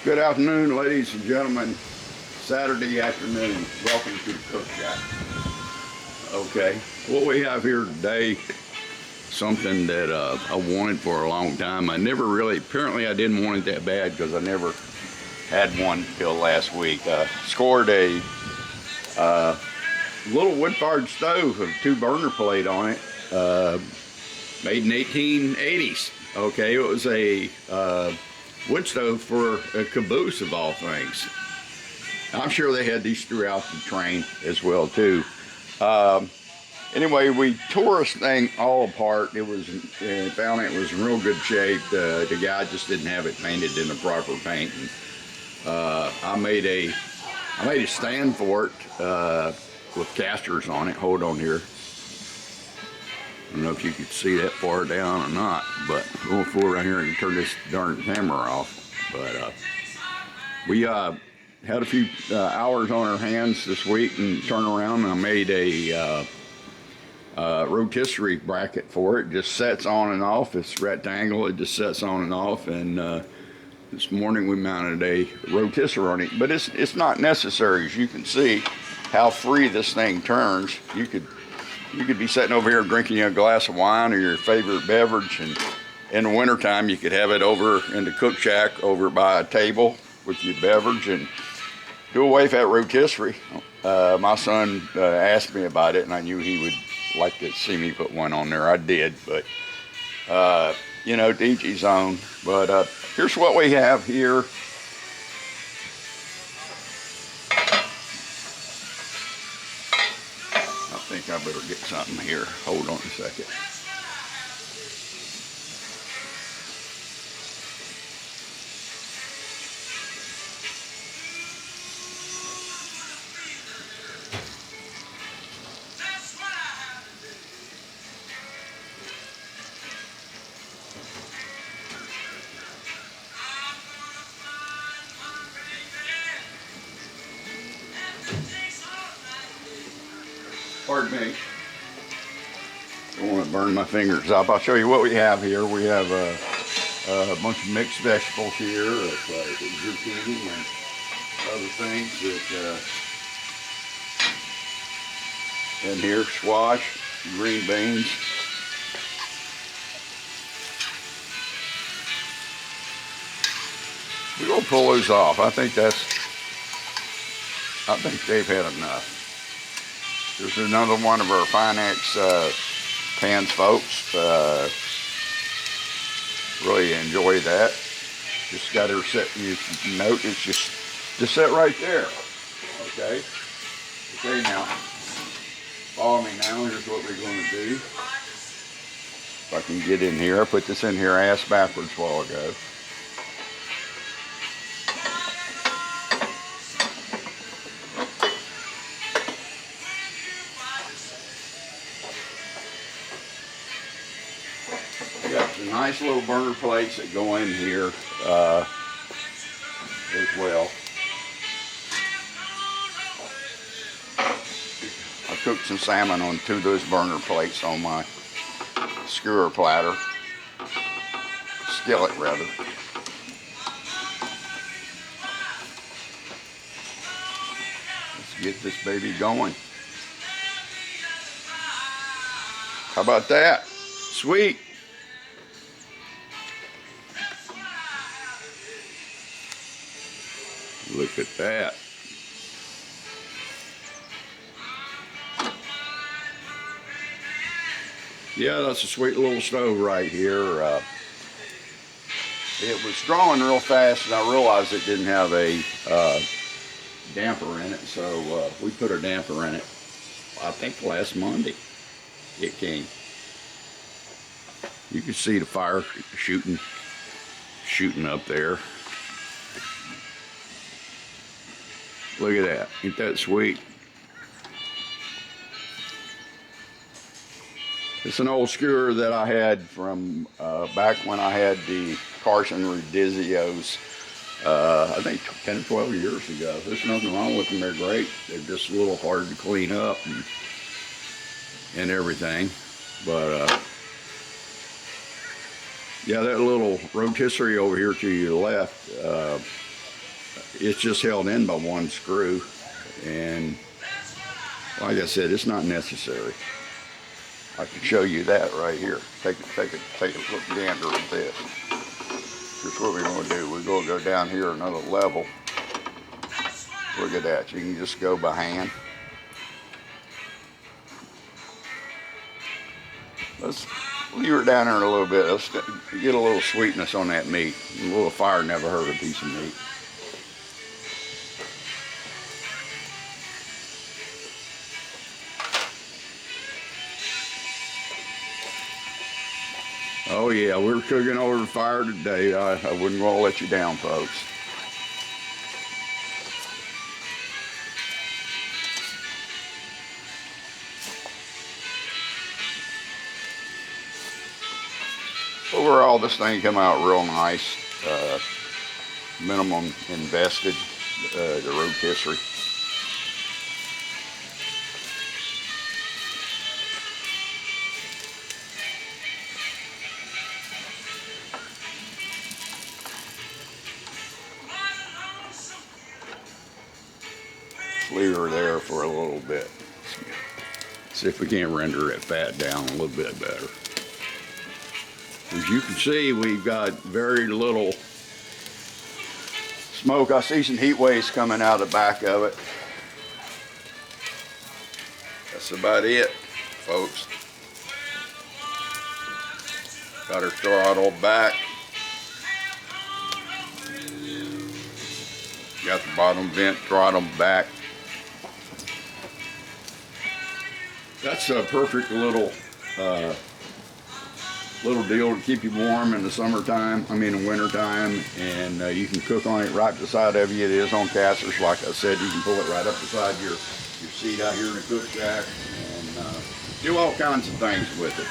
Good afternoon, ladies and gentlemen. Saturday afternoon. Welcome to the Cook Shack. Okay, what we have here today, something that I wanted for a long time. Apparently I didn't want it that bad because I never had one till last week. Scored a little wood-fired stove with a 2-burner plate on it, made in 1880s. Okay, it was a wood stove for a Caboose of all things. I'm sure they had these throughout the train as well too. Anyway, we tore this thing all apart. Found it was in real good shape. The guy just didn't have it painted in the proper paint. And, I made a stand for it with casters on it. Hold on here. I don't know if you could see that far down or not, but we'll fool around here and turn this darn camera off. But we had a few hours on our hands this week and turned around and I made a rotisserie bracket for it. Just sets on and off. It's rectangle. It just sets on and off. And this morning we mounted a rotisserie on it, but it's not necessary. As you can see how free this thing turns. You could be sitting over here drinking a glass of wine or your favorite beverage, and in the wintertime you could have it over in the cook shack over by a table with your beverage and do away with that rotisserie. My son asked me about it and I knew he would like to see me put one on there. I did, but you know, to each his own. But here's what we have here. I think I better get something here. Hold on a second. Pardon me. Don't want to burn my fingers up. I'll show you what we have here. We have a bunch of mixed vegetables here, like zucchini and other things that, and here squash, green beans. We're gonna pull those off. I think they've had enough. There's another one of our Finex pans, folks. Really enjoy that. Just got her set. You note it's just set right there. Okay. Okay. Now, follow me. Now, here's what we're going to do. If I can get in here, I put this in here ass backwards a while ago. Nice little burner plates that go in here as well. I cooked some salmon on 2 of those burner plates on my skewer platter, skillet rather. Let's get this baby going. How about that? Sweet. Look at that. Yeah, that's a sweet little stove right here. It was drawing real fast and I realized it didn't have a damper in it, so we put a damper in it. I think last Monday it came. You can see the fire shooting up there. Look at that. Ain't that sweet? It's an old skewer that I had from back when I had the Carson Ribeyes, I think 10 or 12 years ago. There's nothing wrong with them. They're great. They're just a little hard to clean up and everything. But yeah, that little rotisserie over here to your left, it's just held in by one screw, and like I said, it's not necessary. I can show you that right here. Take a look gander at this. Here's what we're going to do. We're going to go down here another level. Look at that. You can just go by hand. Let's leave her down there in a little bit. Let's get a little sweetness on that meat. A little fire never hurt a piece of meat. Oh yeah, we're cooking over the fire today. I wouldn't want to let you down, folks. Overall, this thing came out real nice. Minimum invested, the rotisserie. Leave her there for a little bit. See if we can't render that fat down a little bit better. As you can see, we've got very little smoke. I see some heat waves coming out the back of it. That's about it, folks. Got her throttle back. Got the bottom vent throttle back. That's a perfect little deal to keep you warm in the summertime, in wintertime, and you can cook on it right beside of you. It is on casters, like I said. You can pull it right up beside your seat out here in the cook shack and do all kinds of things with it.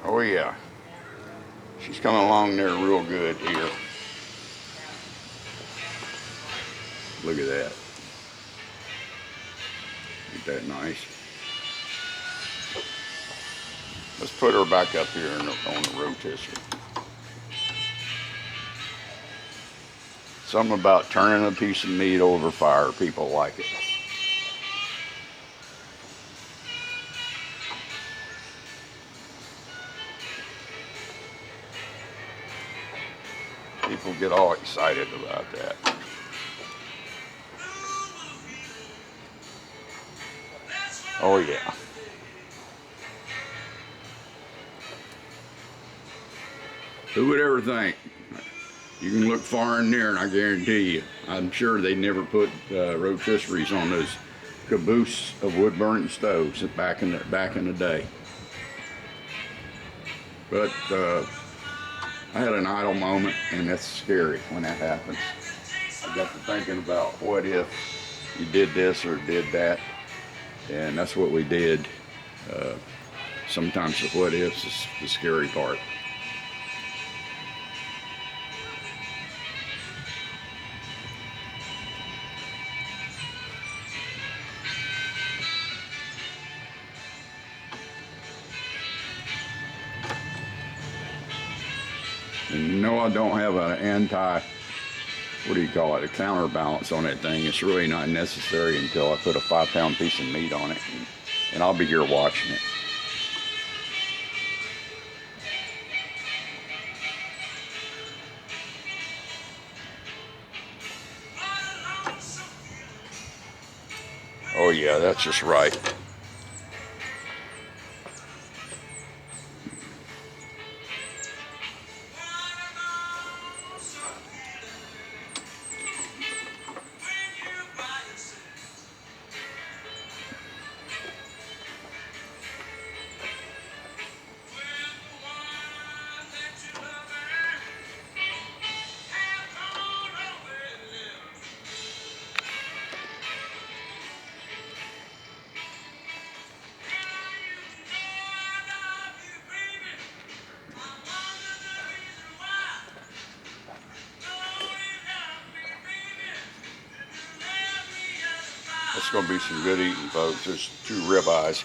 Oh yeah, she's coming along there real good here. Look at that. Ain't that nice? Let's put her back up here on the rotisserie. Something about turning a piece of meat over fire, people like it. People get all excited about that. Oh yeah. Who would ever think? You can look far and near and I guarantee you, I'm sure they never put rotisseries on those Caboose Wood Burning Stoves back in the day. But I had an idle moment, and that's scary when that happens. I got to thinking about what if you did this or did that, and that's what we did. Sometimes the what ifs is the scary part. And no, I don't have an a counterbalance on that thing. It's really not necessary until I put a 5-pound piece of meat on it, and I'll be here watching it. Oh yeah, that's just right. it's going to be some good eating, folks. There's 2 ribeyes,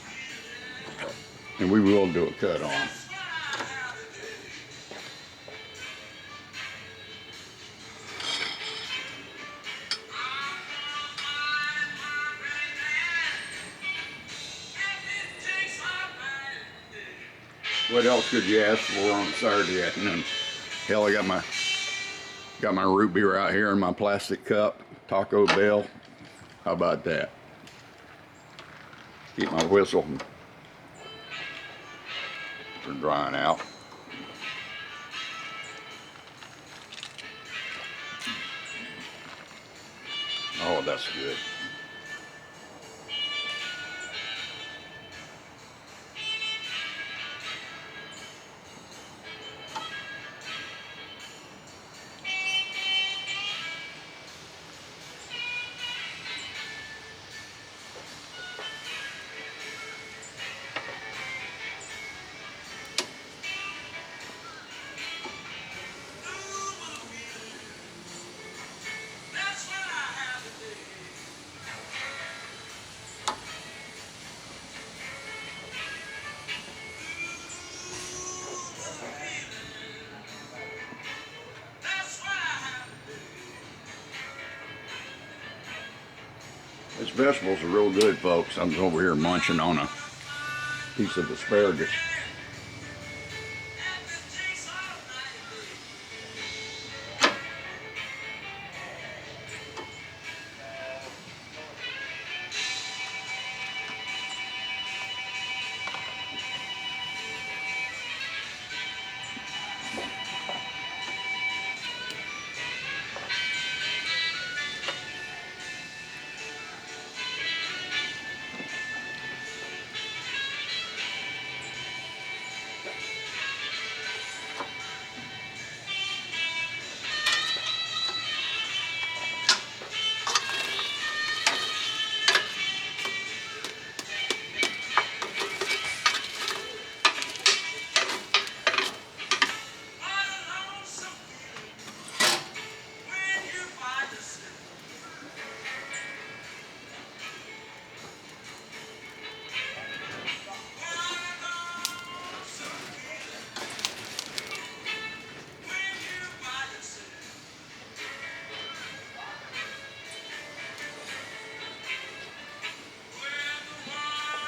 and we will do a cut on. What else could you ask for on Saturday afternoon? Hell, I got my root beer out here in my plastic cup, Taco Bell. How about that? Keep my whistle from drying out. Oh, that's good. These vegetables are real good, folks. I'm over here munching on a piece of asparagus.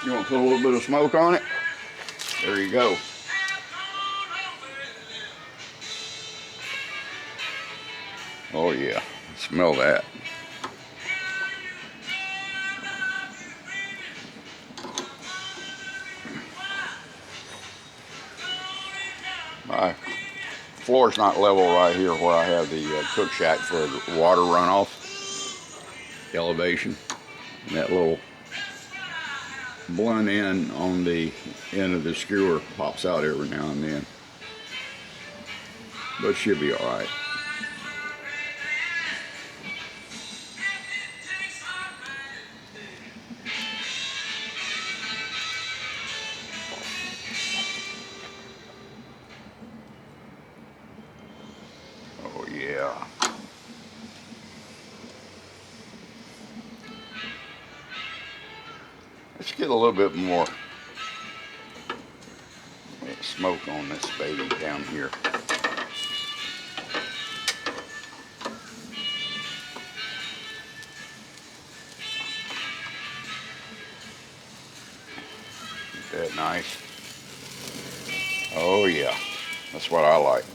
You want to put a little bit of smoke on it? There you go. Oh yeah, smell that. My floor's not level right here where I have the cook shack for the water runoff elevation. And that little blunt end on the end of the skewer pops out every now and then. But it should be alright. Oh yeah. Let's get a little bit more smoke on this baby down here. Isn't that nice? Oh yeah, that's what I like.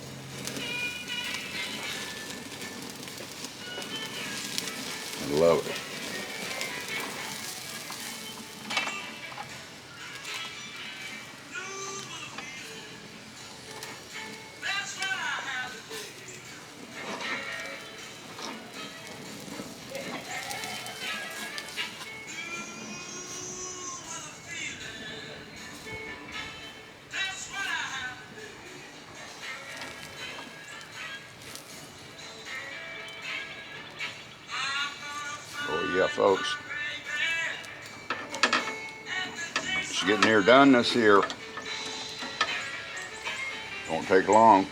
I love it. Oh yeah, folks. It's getting near done this here. Won't take long.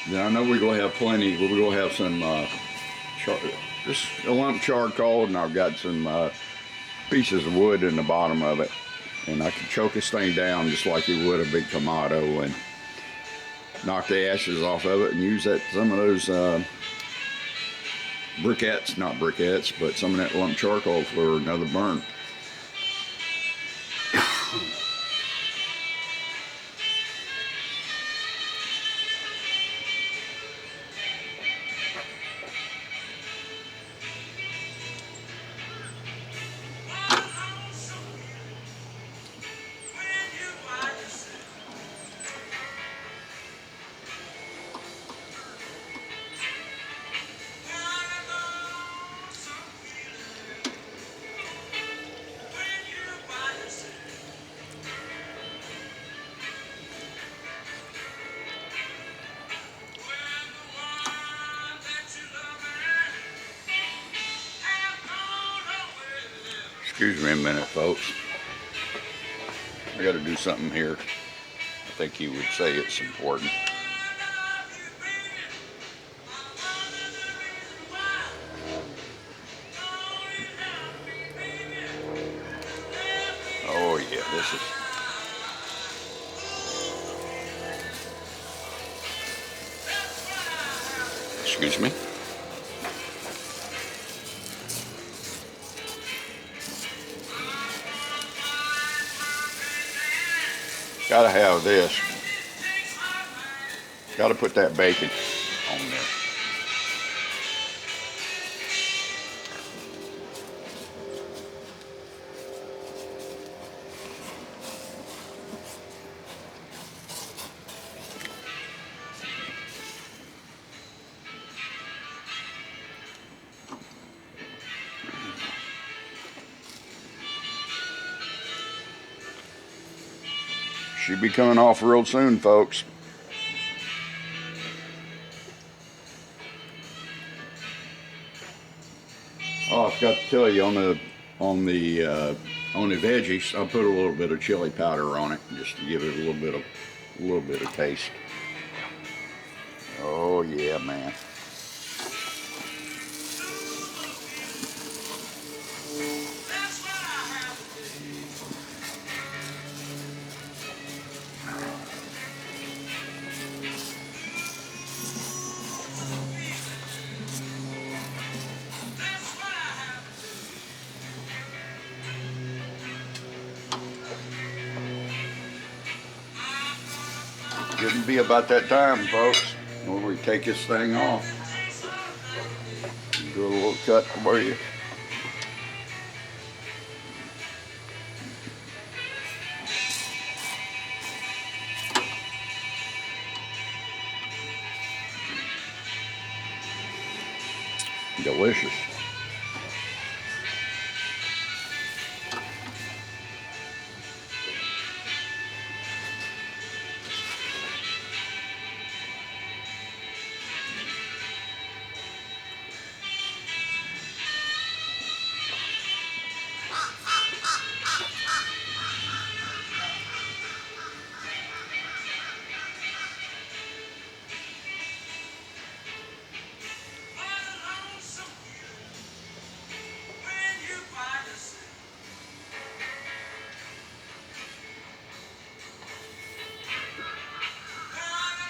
Then I know we're gonna have plenty. We're gonna have some just a lump charcoal, and I've got some pieces of wood in the bottom of it, and I can choke this thing down just like you would a big tomato, and knock the ashes off of it, and use that some of those briquettes, not briquettes, but some of that lump charcoal for another burn. Excuse me a minute, folks. I got to do something here. I think you would say it's important. Oh yeah, this is... Excuse me. Gotta have this. Gotta put that bacon on there. Should be coming off real soon, folks. Oh, I forgot to tell you on the veggies, I put a little bit of chili powder on it just to give it a little bit of taste. Oh yeah, man. Getting to be about that time, folks, where we take this thing off. Do a little cut for you. Delicious.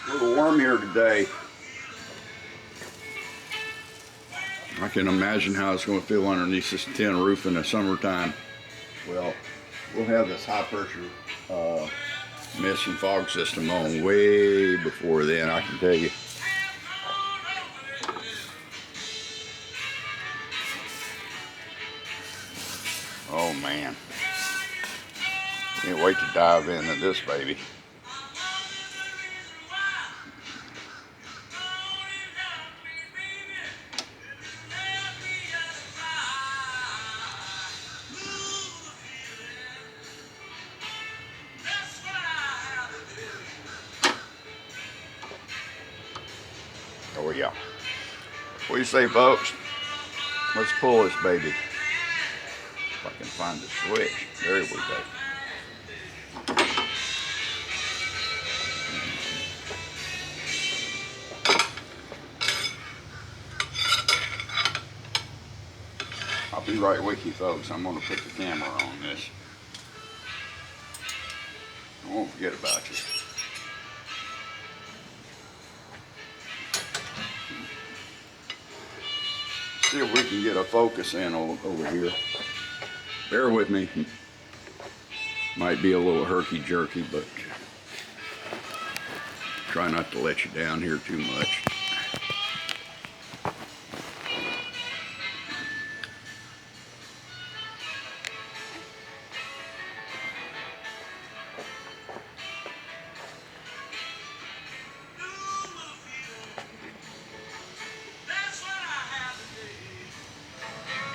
A little warm here today. I can imagine how it's going to feel underneath this tin roof in the summertime. Well, we'll have this high pressure mist and fog system on way before then, I can tell you. Oh man, can't wait to dive into this baby. Oh yeah. What do you say, folks? Let's pull this baby. If I can find the switch. There we go. be right with you, folks. I'm going to put the camera on this. I won't forget about you. See if we can get a focus in over here. Bear with me. Might be a little herky-jerky, but try not to let you down here too much.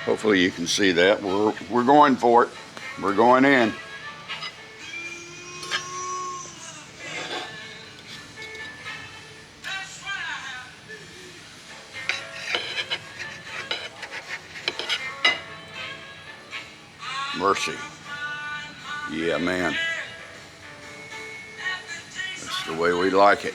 Hopefully you can see that. We're going for it. We're going in. Mercy. Yeah, man. That's the way we like it.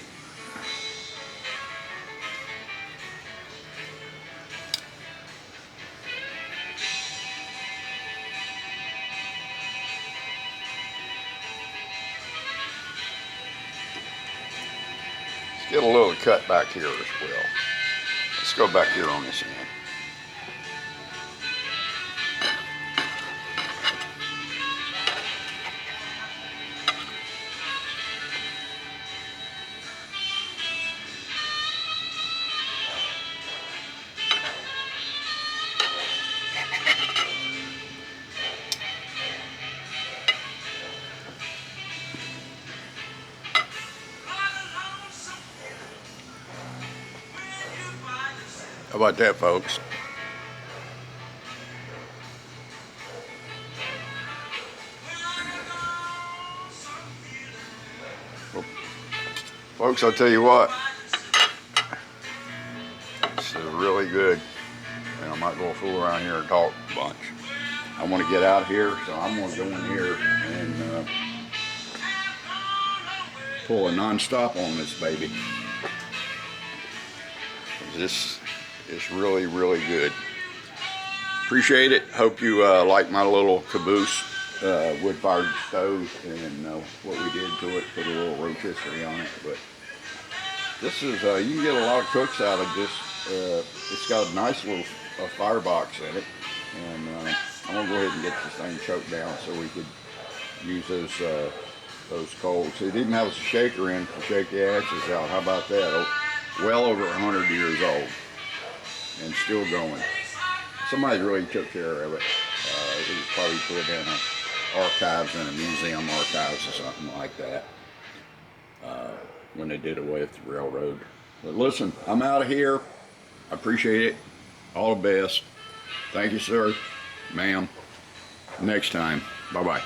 Let's get a little cut back here as well. Let's go back here on this end. How about that, folks? Well, folks, I'll tell you what. This is really good. And I'm not going to fool around here and talk a bunch. I want to get out of here, so I'm going to go in here and pull a non-stop on this baby. This is really, really good. Appreciate it. Hope you like my little Caboose wood-fired stove and what we did to it. Put a little rotisserie on it. But this is, you can get a lot of cooks out of this. It's got a nice little firebox in it. And I'm going to go ahead and get this thing choked down so we could use those coals. It even has a shaker in to shake the ashes out. How about that? Well over 100 years old and still going. Somebody really took care of it. It was probably put in archives in a museum archives or something like that when they did away with the railroad. But listen, I'm out of here. I appreciate it. All the best. Thank you, sir, ma'am. Next time. Bye-bye.